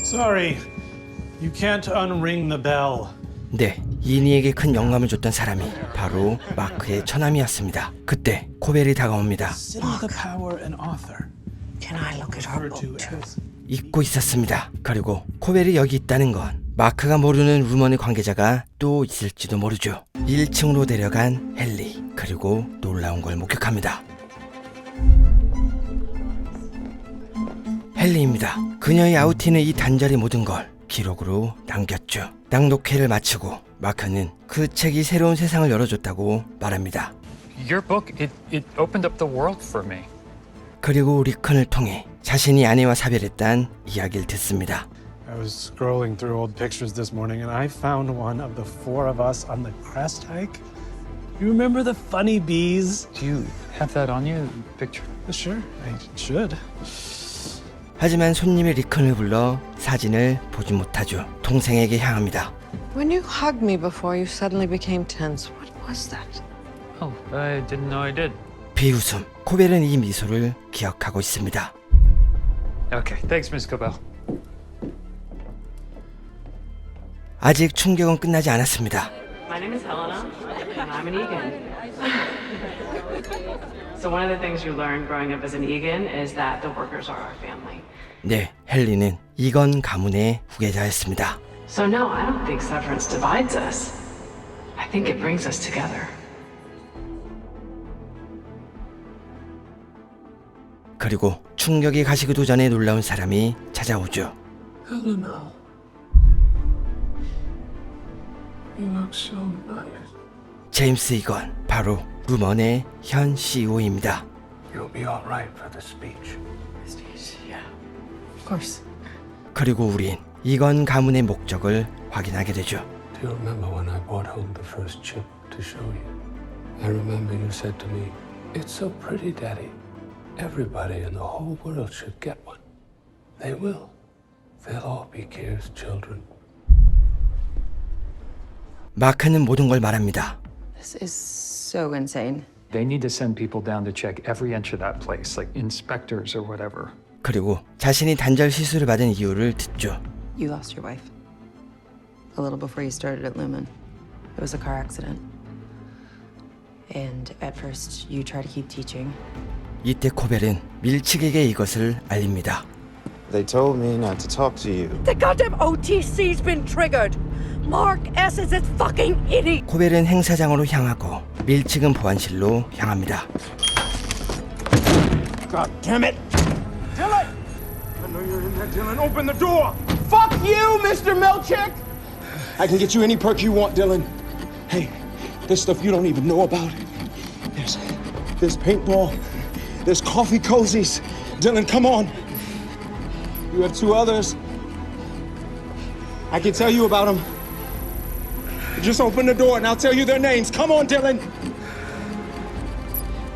Speaker 11: Sorry, you can't unring the bell.
Speaker 1: 네, 이니에게 큰 영감을 줬던 사람이 바로 마크의 처남이었습니다. 그때 코벨이 다가옵니다.
Speaker 21: Consider the power an author.
Speaker 7: Can I look at her book too?
Speaker 1: 잊고 있었습니다. 그리고 코벨이 여기 있다는 건 마크가 모르는 루먼의 관계자가 또 있을지도 모르죠. 1층으로 데려간 헨리, 그리고 놀라운 걸 목격합니다. 헨리입니다. 그녀의 아우티는 이 단절이 모든 걸 기록으로 남겼죠. 낭독회를 마치고 마크는 그 책이 새로운 세상을 열어줬다고 말합니다.
Speaker 8: Your book, it opened up the world for me.
Speaker 1: 그리고 리큰을 통해 자신이 아내와 사별했단 이야기를 듣습니다.
Speaker 11: I was scrolling through old pictures this morning and I found one of the four of us on the crest hike. You remember the funny bees?
Speaker 8: Do you have that on you, picture?
Speaker 11: Sure, I should.
Speaker 1: 하지만 손님이 리큰을 불러 사진을 보지 못하죠. 동생에게 향합니다.
Speaker 7: When you hugged me before, you suddenly became tense. What was that?
Speaker 8: Oh, I didn't know I did.
Speaker 1: 비웃음. 코벨은 이 미소를 기억하고 있습니다.
Speaker 8: Okay, thanks, Miss Cobell.
Speaker 1: 아직 충격은 끝나지 않았습니다.
Speaker 3: My name is Helena, and I'm an Egan. So one of the things you learn growing up as an Egan is that the workers are our family.
Speaker 1: 네, 헨리는 이건 가문의 후계자였습니다.
Speaker 3: So no, I don't think severance divides us. I think it brings us together.
Speaker 1: 그리고 충격이 가시기도 전에 놀라운 사람이 찾아오죠.
Speaker 16: Helena. You look so nice.
Speaker 1: 제임스 이건, 바로 루먼의 현 CEO입니다.
Speaker 12: You'll be all right for the speech.
Speaker 3: Yeah, of course.
Speaker 1: 그리고 우린 이건 가문의 목적을 확인하게 되죠.
Speaker 16: Do you remember when I brought home the first chip to show you? I remember you said to me, "It's so pretty, Daddy. Everybody in the whole world should get one." They will. They'll all be Kier's children.
Speaker 1: 마크는 모든 걸 말합니다.
Speaker 20: This is so insane.
Speaker 8: They need to send people down to check every inch of that place, like inspectors or whatever.
Speaker 1: 그리고 자신이 단절 시술을 받은 이유를 듣죠.
Speaker 20: You lost your wife. A little before you started at Lumen. It was a car accident. And at first, you try to keep teaching.
Speaker 1: 이때 코벨은 밀칙에게 이것을 알립니다.
Speaker 6: They told me not to talk to you.
Speaker 7: The goddamn OTC's been triggered. Mark S is a fucking idiot.
Speaker 1: 코벨은 행사장으로 향하고 밀칙은 보안실로 향합니다.
Speaker 15: God damn it! Dylan! I know you're in there, Dylan. Open the door! Fuck you, Mr. Milchick! I can get you any perk you want, Dylan. Hey, there's stuff you don't even know about. There's paintball. There's coffee cozies. Dylan, come on. You have two others. I can tell you about them. Just open the door and I'll tell you their names. Come on, Dylan.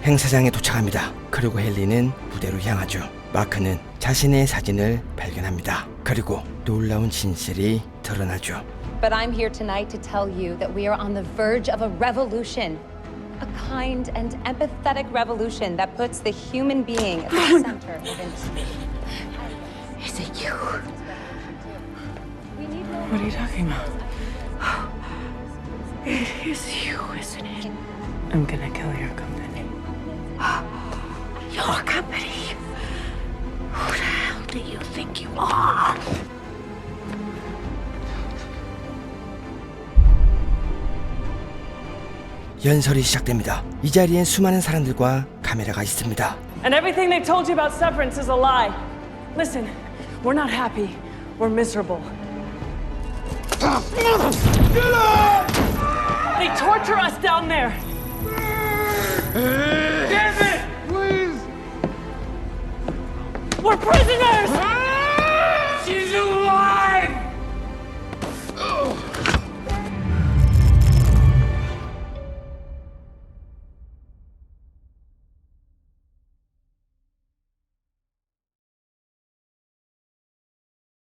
Speaker 1: 행사장에 도착합니다. 그리고 헨리는 무대로 향하죠. 마크는 자신의 사진을 발견합니다. 그리고 놀라운 진실이 드러나죠.
Speaker 2: But I'm here tonight to tell you that we are on the verge of a revolution. A kind and empathetic revolution that puts the human being at the center of industry.
Speaker 7: Is it you? What are you talking about? It is you, isn't it? I'm gonna kill your company. Your company? Who the hell do you think you are?
Speaker 1: 연설이 시작됩니다. 이 자리엔 수많은 사람들과 카메라가 있습니다.
Speaker 22: And everything they told you about severance is a lie. Listen, we're not happy. We're miserable. They torture us down there. Damn it! Please! We're prisoners!